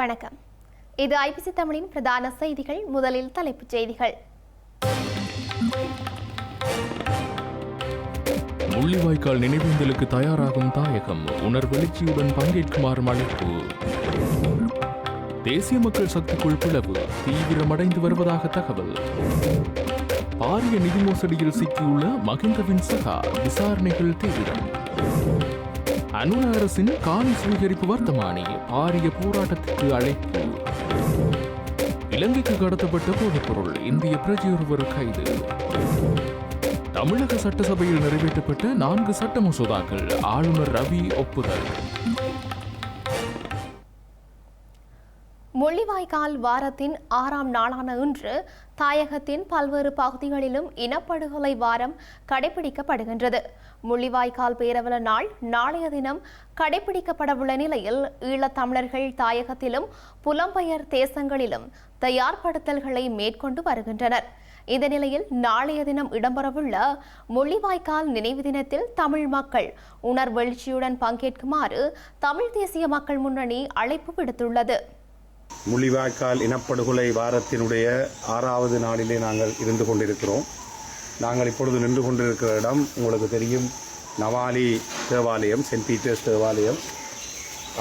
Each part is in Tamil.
வணக்கம். இது ஐபிசி தமிழின் பிரதான செய்திகள். முதலில் தலைப்புச் செய்திகள். முள்ளிவாய்க்கால் நினைவேந்தலுக்கு தயாராகும் தாயகம், உணர்வெழுச்சியுடன் பங்கேற்குமாறும் அழைப்பு. தேசிய மக்கள் சக்திக்குள் பிளவு தீவிரமடைந்து வருவதாக தகவல். பாரிய நிதி மோசடியில் சிக்கியுள்ள மகிந்தவின் சகா விசாரணைகள் தீவிரம். அனுர அரசின் காணி சுவீகரிப்பு வர்த்தமானி பாரிய போராட்டத்திற்கு அழைப்பு. இலங்கைக்கு கடத்தப்பட்ட போதைப்பொருள் இந்திய பிரஜையொருவர் கைது. தமிழக சட்டசபையில் நிறைவேற்றப்பட்ட 4 சட்ட மசோதாக்கள் ஆளுநர் ரவி ஒப்புதல். முள்ளிவாய்க்கால் வாரத்தின் 6ஆம் நாளான இன்று தாயகத்தின் பல்வேறு பகுதிகளிலும் இனப்படுகொலை வாரம் கடைபிடிக்கப்படுகின்றது. முள்ளிவாய்க்கால் பேரவல நாள் நாளைய தினம் கடைபிடிக்கப்படவுள்ள நிலையில் ஈழத்தமிழர்கள் தாயகத்திலும் புலம்பெயர் தேசங்களிலும் தயார்படுத்தல்களை மேற்கொண்டு வருகின்றனர். இந்த நிலையில் நாளைய தினம் இடம்பெறவுள்ள முள்ளிவாய்க்கால் நினைவு தினத்தில் தமிழ் மக்கள் உணர்வெழுச்சியுடன் பங்கேற்குமாறு தமிழ் தேசிய மக்கள் முன்னணி அழைப்பு விடுத்துள்ளது. முள்ளிவாய்க்கால் இனப்படுகொலை வாரத்தினுடைய 6வது நாளிலே நாங்கள் இருந்து கொண்டிருக்கிறோம். நாங்கள் இப்பொழுது நின்று கொண்டிருக்கிற இடம் உங்களுக்கு தெரியும், நவாலி தேவாலயம், சென்ட் பீட்டர்ஸ் தேவாலயம்.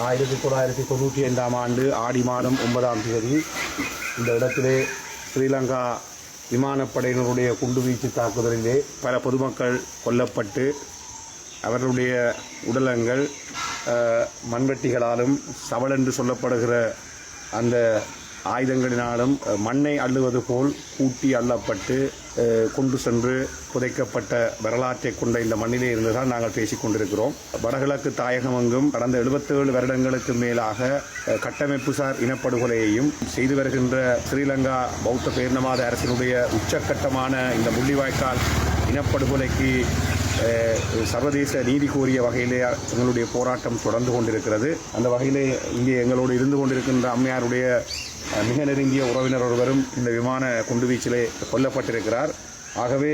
1995ஆம் ஆண்டு ஆடி மாதம் 9ஆம் தேதி இந்த இடத்திலே ஸ்ரீலங்கா விமானப்படையினருடைய குண்டுவீச்சு தாக்குதலிலே பல பொதுமக்கள் கொல்லப்பட்டு அவர்களுடைய உடலங்கள் மண்வெட்டிகளாலும் சவல் என்று சொல்லப்படுகிற அந்த ஆயுதங்களினாலும் மண்ணை அள்ளுவது போல் கூட்டி அள்ளப்பட்டு கொண்டு சென்று புதைக்கப்பட்ட வரலாற்றை கொண்ட இந்த மண்ணிலே இருந்துதான் நாங்கள் பேசிக் கொண்டிருக்கிறோம். வடகிழக்கு தாயகமெங்கும் கடந்த 77 வருடங்களுக்கு மேலாக கட்டமைப்புசார் இனப்படுகொலையையும் செய்து வருகின்ற ஸ்ரீலங்கா பௌத்த பேரினவாத அரசினுடைய உச்சக்கட்டமான இந்த முள்ளிவாய்க்கால் இனப்படுகொலைக்கு சர்வதேச நீதி கோரிய வகையிலே எங்களுடைய போராட்டம் தொடர்ந்து கொண்டிருக்கிறது. அந்த வகையிலே இங்கே எங்களோடு இருந்து கொண்டிருக்கின்ற அம்மையாருடைய மிக நெருங்கிய உறவினர் ஒருவரும் இந்த விமான குண்டுவீச்சிலே கொல்லப்பட்டிருக்கிறார். ஆகவே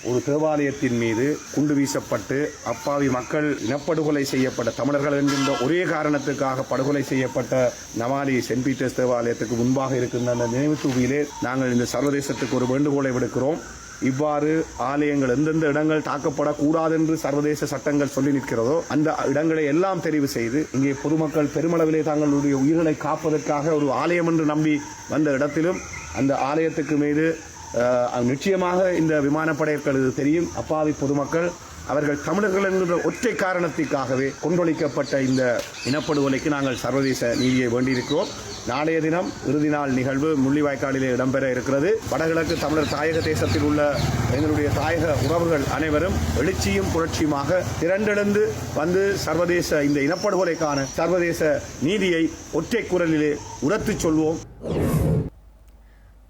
ஒரு தேவாலயத்தின் மீது குண்டு வீசப்பட்டு அப்பாவி மக்கள் இனப்படுகொலை செய்யப்பட்ட தமிழர்கள் என்கின்ற ஒரே காரணத்துக்காக படுகொலை செய்யப்பட்ட நவாலி சென்ட் பீட்டர்ஸ் தேவாலயத்துக்கு முன்பாக இருக்கின்ற அந்த நினைவு தூவிலே நாங்கள் இந்த சர்வதேசத்துக்கு ஒரு வேண்டுகோளை விடுக்கிறோம். இவ்வாறு ஆலயங்கள் எந்தெந்த இடங்கள் தாக்கப்படக்கூடாது என்று சர்வதேச சட்டங்கள் சொல்லி நிற்கிறதோ அந்த இடங்களை எல்லாம் தெரிவு செய்து இங்கே பொதுமக்கள் பெருமளவிலே தங்களுடைய உயிர்களை காப்பதற்காக ஒரு ஆலயம் என்று நம்பி வந்த இடத்திலும் அந்த ஆலயத்துக்கு மீது நிச்சயமாக இந்த விமானப்படைகள் தெரியும். அப்பாவி பொதுமக்கள் அவர்கள் தமிழர்கள் என்கின்ற ஒற்றை காரணத்திற்காகவே கொன்றொழிக்கப்பட்ட இந்த இனப்படுகொலைக்கு நாங்கள் சர்வதேச நீதியை வேண்டியிருக்கிறோம். நாளைய தினம் இறுதி நாள் நிகழ்வு முள்ளிவாய்க்காலிலே இடம்பெற இருக்கிறது. வடகிழக்கு தமிழர் தாயக தேசத்தில் உள்ள எங்களுடைய தாயக உறவுகள் அனைவரும் எழுச்சியும் புரட்சியுமாக திரண்டெழுந்து வந்து சர்வதேச இந்த இனப்படுகொலைக்கான சர்வதேச நீதியை ஒற்றை குரலிலே உரத்துச் சொல்வோம்.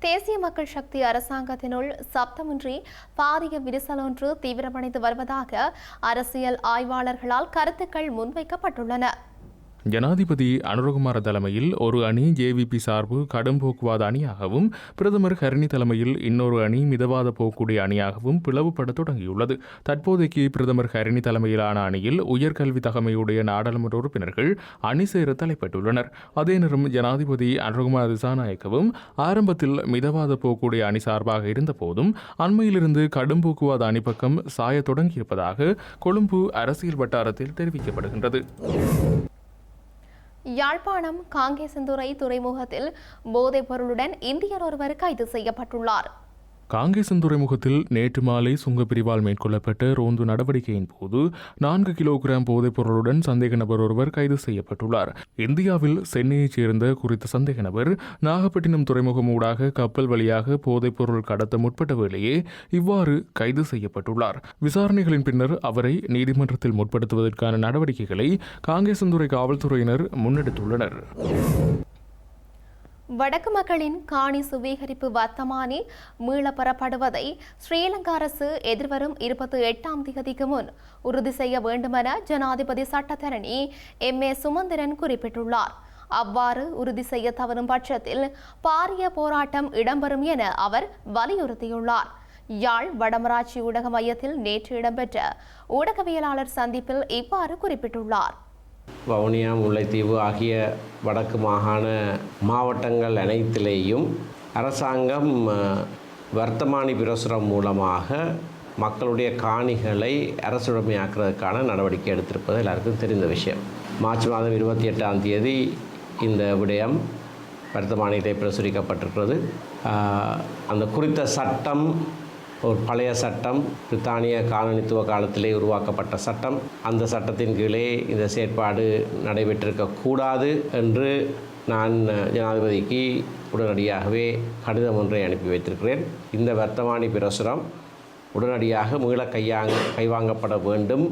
தேசிய மக்கள் சக்தி அரசாங்கத்தினுள் சப்தமின்றி பாரிய விரிசலொன்று தீவிரமடைந்து வருவதாக அரசியல் ஆய்வாளர்களால் கருத்துக்கள் முன்வைக்கப்பட்டுள்ளன. ஜனாதிபதி அனுரகுமார தலைமையில் ஒரு அணி ஜேவிபி சார்பு கடும் போக்குவாத அணியாகவும், பிரதமர் ஹரணி தலைமையில் இன்னொரு அணி மிதவாத போக்குடைய அணியாகவும் பிளவுபட தொடங்கியுள்ளது. தற்போதைக்கு பிரதமர் ஹரணி தலைமையிலான அணியில் உயர்கல்வி தகமையுடைய நாடாளுமன்ற உறுப்பினர்கள் அணி சேர தலைப்பட்டுள்ளனர். அதே நேரம் ஜனாதிபதி அனுரகுமார திசாநாயக்கவும் ஆரம்பத்தில் மிதவாத போக்குடைய அணி சார்பாக இருந்த போதும் அண்மையிலிருந்து கடும் போக்குவாத அணி பக்கம் சாய தொடங்கியிருப்பதாக கொழும்பு அரசியல் வட்டாரத்தில் தெரிவிக்கப்படுகின்றது. யாழ்ப்பாணம் காங்கேசந்துறை துறைமுகத்தில் போதைப் பொருளுடன் இந்தியர் ஒருவர் கைது செய்யப்பட்டுள்ளார். காங்கேசன் துறைமுகத்தில் நேற்று மாலை சுங்கப்பிரிவால் மேற்கொள்ளப்பட்ட ரோந்து நடவடிக்கையின் போது 4 கிலோகிராம் போதைப் பொருளுடன் சந்தேக நபர் ஒருவர் கைது செய்யப்பட்டுள்ளார். இந்தியாவில் சென்னையைச் சேர்ந்த குறித்த சந்தேக நபர் நாகப்பட்டினம் துறைமுகம் ஊடாக கப்பல் வழியாக போதைப் பொருள் கடத்த முற்பட்ட வேளையே இவ்வாறு கைது செய்யப்பட்டுள்ளார். விசாரணைகளின் பின்னர் அவரை நீதிமன்றத்தில் முற்படுத்துவதற்கான நடவடிக்கைகளை காங்கேசன்துறை காவல்துறையினர் முன்னெடுத்துள்ளனர். வடக்கு மக்களின் காணி சுவீகரிப்பு வர்த்தமானி மீளப்பெறப்படுவதை ஸ்ரீலங்கா அரசு எதிர்வரும் 28ஆம் தேதிக்கு முன் உறுதி செய்ய வேண்டுமென ஜனாதிபதி சட்டத்தரணி எம்.ஏ. சுமந்திரன் குறிப்பிட்டுள்ளார். அவ்வாறு உறுதி செய்ய தவறும் பட்சத்தில் பாரிய போராட்டம் இடம்பெறும் என அவர் வலியுறுத்தியுள்ளார். யாழ் வடமராட்சி ஊடக மையத்தில் நேற்று இடம்பெற்ற ஊடகவியலாளர் சந்திப்பில் இவ்வாறு குறிப்பிட்டுள்ளார். வவுனியா, முல்லைத்தீவு ஆகிய வடக்கு மாகாண மாவட்டங்கள் அனைத்திலேயும் அரசாங்கம் வர்த்தமானி பிரசுரம் மூலமாக மக்களுடைய காணிகளை அரசுடைமையாக்குறதுக்கான நடவடிக்கை எடுத்திருப்பது எல்லாருக்கும் தெரிந்த விஷயம். மார்ச் மாதம் 28ஆம் தேதி இந்த விடயம் வர்த்தமானியத்தை பிரசுரிக்கப்பட்டிருக்கிறது. அந்த குறித்த சட்டம் ஒரு பழைய சட்டம், பிரித்தானிய காலனித்துவ காலத்திலே உருவாக்கப்பட்ட சட்டம். அந்த சட்டத்தின் கீழே இந்த செயற்பாடு நடைபெற்றிருக்கக்கூடாது என்று நான் ஜனாதிபதிக்கு உடனடியாகவே கடிதம் ஒன்றை அனுப்பி வைத்திருக்கிறேன். இந்த வர்த்தமானி பிரசுரம் உடனடியாக மீள கைவாங்கப்பட வேண்டும்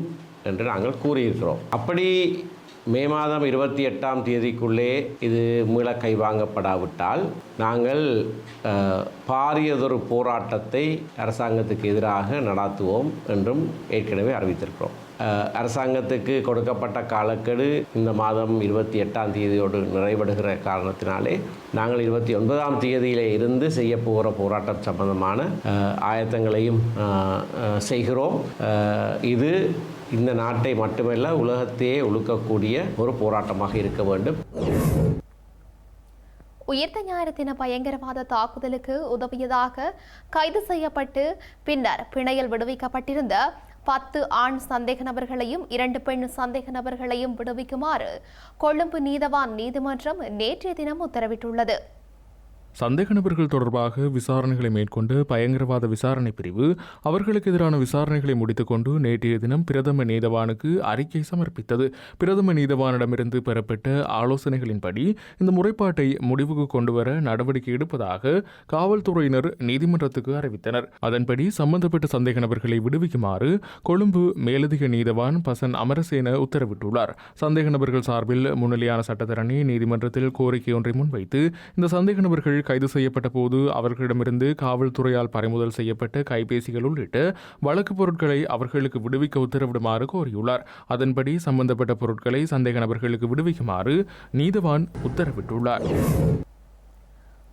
என்று நாங்கள் கூறியிருக்கிறோம். அப்படி மே மாதம் 28ஆம் தேதிக்குள்ளே இது மீள கைவாங்கப்படாவிட்டால் நாங்கள் பாரியதொரு போராட்டத்தை அரசாங்கத்துக்கு எதிராக நடாத்துவோம் என்றும் ஏற்கனவே அறிவித்திருக்கிறோம். அரசாங்கத்துக்கு கொடுக்கப்பட்ட காலக்கெடு இந்த மாதம் 28ஆம் தேதியோடு நிறைவடைகிற காரணத்தினாலே நாங்கள் 29ஆம் தேதியிலே இருந்து செய்ய போகிற போராட்டம் சம்பந்தமான ஆயத்தங்களையும் செய்கிறோம். இது இந்த நாட்டை மட்டுமல்ல உலகத்தையே உழுக்கக்கூடிய ஒரு போராட்டமாக இருக்க வேண்டும். உயிர்த்த ஞாயிறு தின பயங்கரவாத தாக்குதலுக்கு உதவியதாக கைது செய்யப்பட்டு பின்னர் பிணையில் விடுவிக்கப்பட்டிருந்த 10 ஆண் சந்தேக நபர்களையும் 2 பெண் சந்தேக நபர்களையும் விடுவிக்குமாறு கொழும்பு நீதவான் நீதிமன்றம் நேற்றைய தினம் உத்தரவிட்டுள்ளது. சந்தேக நபர்கள் தொடர்பாக விசாரணைகளை மேற்கொண்டு பயங்கரவாத விசாரணை பிரிவு அவர்களுக்கு எதிரான விசாரணைகளை முடித்துக்கொண்டு நேற்றைய தினம் பிரதம நீதவானுக்கு அறிக்கை சமர்ப்பித்தது. பிரதம நீதவானிடமிருந்து பெறப்பட்ட ஆலோசனைகளின்படி இந்த முறைப்பாட்டை முடிவுக்கு கொண்டுவர நடவடிக்கை எடுப்பதாக காவல்துறையினர் நீதிமன்றத்துக்கு அறிவித்தனர். அதன்படி சம்பந்தப்பட்ட சந்தேக நபர்களை விடுவிக்குமாறு கொழும்பு மேலதிக நீதவான் பசன் அமரசேன உத்தரவிட்டுள்ளார். சந்தேக நபர்கள் சார்பில் முன்னிலையான சட்டத்தரணி நீதிமன்றத்தில் கோரிக்கை ஒன்றை முன்வைத்து இந்த சந்தேக நபர்கள் கைது செய்யப்பட்ட போது அவர்களிடமிருந்து காவல்துறையால் பறிமுதல் செய்யப்பட்ட கைபேசிகள் உள்ளிட்ட வழக்கு பொருட்களை அவர்களுக்கு விடுவிக்க உத்தரவிடுமாறு கோரியுள்ளார். அதன்படி சம்பந்தப்பட்ட பொருட்களை சந்தேக நபர்களுக்கு விடுவிக்குமாறு நீதவான் உத்தரவிட்டுள்ளார்.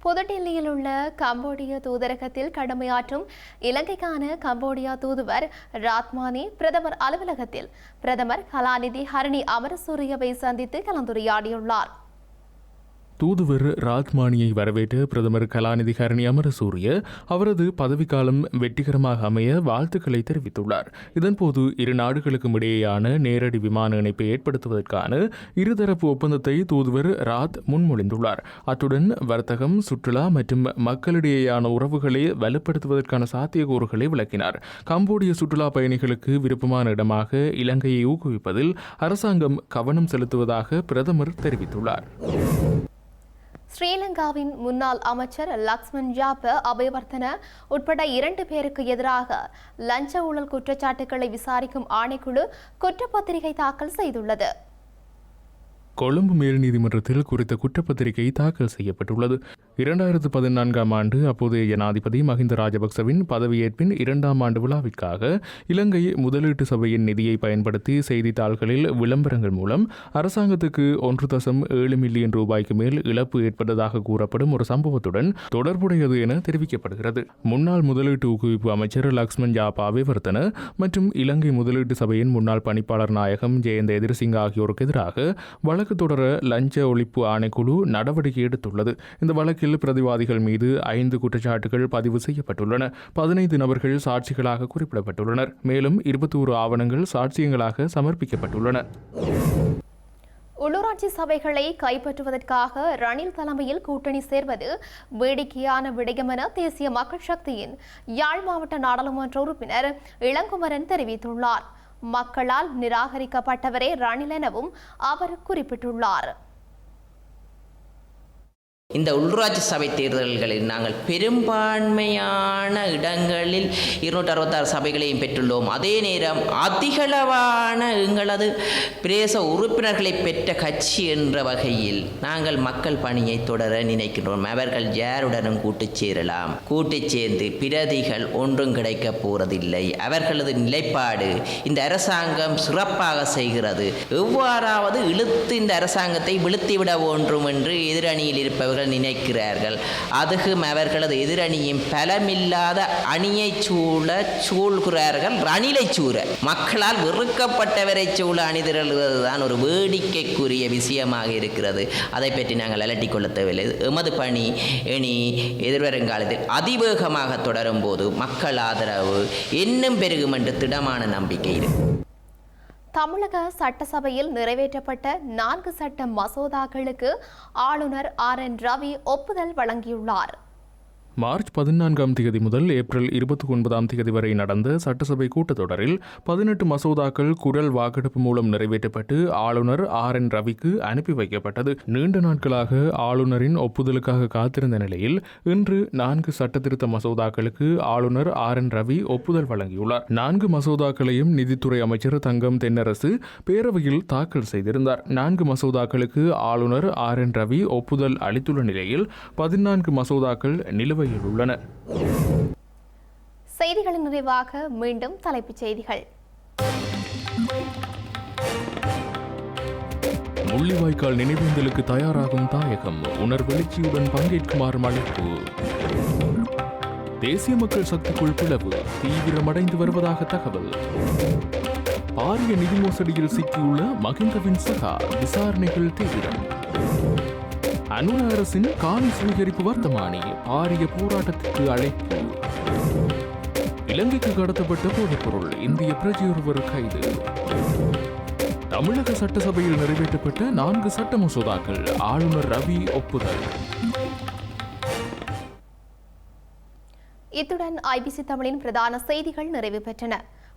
புதுடில்லியில் உள்ள கம்போடிய தூதரகத்தில் கடமையாற்றும் இலங்கைக்கான கம்போடியா தூதுவர் ராத்மானி பிரதமர் அலுவலகத்தில் பிரதமர் கலாநிதி ஹரணி அமரசூரியவை சந்தித்து கலந்துரையாடியுள்ளார். தூதுவர் ராத்மானியை வரவேற்ற பிரதமர் கலாநிதி ஹரணி அமரசூரிய அவரது பதவிக்காலம் வெற்றிகரமாக அமைய வாழ்த்துக்களை தெரிவித்துள்ளார். இதன்போது இரு நாடுகளுக்கும் இடையேயான நேரடி விமான இணைப்பை ஏற்படுத்துவதற்கான இருதரப்பு ஒப்பந்தத்தை தூதுவர் ராத் முன்மொழிந்துள்ளார். அத்துடன் வர்த்தகம், சுற்றுலா மற்றும் மக்களிடையேயான உறவுகளை வலுப்படுத்துவதற்கான சாத்தியக்கூறுகளை விளக்கினார். கம்போடிய சுற்றுலா பயணிகளுக்கு விருப்பமான இடமாக இலங்கையை ஊக்குவிப்பதில் அரசாங்கம் கவனம் செலுத்துவதாக பிரதமர் தெரிவித்துள்ளார். ஸ்ரீலங்காவின் முன்னாள் அமைச்சர் லக்ஷ்மன் ஜாப அபயவர்த்தன உட்பட 2 பேருக்கு எதிராக லஞ்ச ஊழல் குற்றச்சாட்டுகளை விசாரிக்கும் ஆணைக்குழு குற்றப்பத்திரிகை தாக்கல் செய்துள்ளது. கொழும்பு மேல் நீதிமன்றத்தில் குறித்த குற்றப்பத்திரிகை தாக்கல் செய்யப்பட்டுள்ளது. 2014ஆம் ஆண்டு அப்போதைய ஜனாதிபதி மஹிந்த ராஜபக்சவின் பதவியேற்பின் 2ஆம் ஆண்டு விழாவிற்காக இலங்கை முதலீட்டு சபையின் நிதியை பயன்படுத்தி செய்தித்தாள்களில் விளம்பரங்கள் மூலம் அரசாங்கத்துக்கு 1.7 மில்லியன் ரூபாய்க்கு மேல் இழப்பு ஏற்பட்டதாக கூறப்படும் ஒரு சம்பவத்துடன் தொடர்புடையது என தெரிவிக்கப்படுகிறது. முன்னாள் முதலீட்டு ஊக்குவிப்பு அமைச்சர் லக்ஷ்மன் ஜாப அபேவர்த்தன மற்றும் இலங்கை முதலீட்டு சபையின் முன்னாள் பணிப்பாளர் நாயகம் ஜெயந்த எதிர்சிங்க ஆகியோருக்கு எதிராக வழக்கு தொடர லஞ்ச ஒழிப்பு ஆணைக்குழு நடவடிக்கை எடுத்துள்ளது. இந்த வழக்கில் பிரதிவாதிகள் மீது 5 குற்றச்சாட்டுகள் பதிவு செய்யப்பட்டுள்ளன. 15 நபர்கள் சாட்சிகளாக குறிப்பிடப்பட்டுள்ளனர். மேலும் 21 ஆவணங்கள் சாட்சியங்களாக சமர்ப்பிக்கப்பட்டுள்ளன. உள்ளூராட்சி சபைகளை கைப்பற்றுவதற்காக ரணில் தலைமையில் கூட்டணி சேர்வது வேடிக்கையான விடயம் என தேசிய மக்கள் சக்தியின் யாழ் மாவட்ட நாடாளுமன்ற உறுப்பினர் இளங்குமரன் தெரிவித்துள்ளார். மக்களால் நிராகரிக்கப்பட்டவரே ரணில் எனவும் அவர் குறிப்பிட்டுள்ளார். இந்த உள்ளூராட்சி சபை தேர்தல்களில் நாங்கள் பெரும்பான்மையான இடங்களில் 266 சபைகளையும் பெற்றுள்ளோம். அதே நேரம் அதிகளவான எங்களது பிரதேச உறுப்பினர்களை பெற்ற கட்சி என்ற வகையில் நாங்கள் மக்கள் பணியை தொடர நினைக்கின்றோம். அவர்கள் யாருடனும் கூட்டுச் சேரலாம். கூட்டுச் சேர்ந்து பிரதிகள் ஒன்றும் கிடைக்கப் போவதில்லை. அவர்களது நிலைப்பாடு இந்த அரசாங்கம் சிறப்பாக செய்கிறது, எவ்வாறாவது இழுத்து இந்த அரசாங்கத்தை வீழ்த்திவிட வேண்டும் என்று எதிரணியில் இருப்பவர்கள் அவர்கள் நினைக்கிறார்கள். அதுவும் அவர்களது எதிரணியும் பலமில்லாத அணியை சூழ்கிறார்கள். ரணிலை சூழ மக்களால் வெறுக்கப்பட்டவரை சூழ அணிதிரளுவதுதான் ஒரு வேடிக்கைக்குரிய விஷயமாக இருக்கிறது. அதை பற்றி நாங்கள் அலட்டிக் கொள்ள தேவையில்லை. எமது பணி இனி எதிர்வருங்காலத்தில் அதிவேகமாக தொடரும் போது மக்கள் ஆதரவு இன்னும் பெருகும் என்று திடமான நம்பிக்கை இருக்கு. தமிழக சட்டசபையில் நிறைவேற்றப்பட்ட 4 சட்ட மசோதாக்களுக்கு ஆளுநர் RN ரவி ஒப்புதல் வழங்கியுள்ளார். மார்ச் 14ஆம் தேதி முதல் ஏப்ரல் 29ஆம் தேதி வரை நடந்த சட்டசபை கூட்டத்தொடரில் 18 மசோதாக்கள் குரல் வாக்கெடுப்பு மூலம் நிறைவேற்றப்பட்டு ஆளுநர் RN ரவிக்கு அனுப்பி வைக்கப்பட்டது. நீண்ட நாட்களாக ஆளுநரின் ஒப்புதலுக்காக காத்திருந்த நிலையில் இன்று 4 சட்டத்திருத்த மசோதாக்களுக்கு ஆளுநர் RN ரவி ஒப்புதல் வழங்கியுள்ளார். 4 மசோதாக்களையும் நிதித்துறை அமைச்சர் தங்கம் தென்னரசு பேரவையில் தாக்கல் செய்திருந்தார். 4 மசோதாக்களுக்கு ஆளுநர் RN ரவி ஒப்புதல் அளித்துள்ள நிலையில் 14 மசோதாக்கள் நிலுவை உள்ளன. செய்திகளின் நிறைவாக மீண்டும் தலைப்புச் செய்திகள். முள்ளிவாய்க்கால் நினைவேந்தலுக்கு தயாராகும் தாயகம், உணர்வெழுச்சியுடன் பங்கேற்குமாறு அழைப்பு. தேசிய மக்கள் சக்திக்குள் பிளவு தீவிரமடைந்து வருவதாக தகவல். பாரிய நிதி மோசடியில் சிக்கியுள்ள மகிந்தவின் சகா விசாரணைகள் தீவிரம். அனுர அரசின் காணி சுவீகரிப்பு வர்த்தமானி பாரிய போராட்டத்திற்கு அழைப்பு. இலங்கைக்கு கடத்தப்பட்ட போதைப்பொருள் இந்திய பிரஜையொருவர் கைது. தமிழக சட்டசபையில் நிறைவேற்றப்பட்ட 4 சட்ட மசோதாக்கள் ஆளுநர் ரவி ஒப்புதல். இத்துடன் IBC தமிழின் பிரதான செய்திகள் நிறைவு பெற்றன.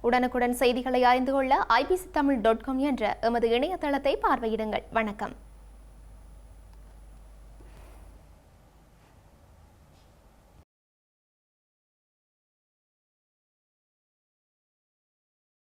உடனுக்குடன் செய்திகளை அறிந்து கொள்ள IBCTamil.com என்ற எமது இணையதளத்தை பார்வையிடுங்கள். வணக்கம்.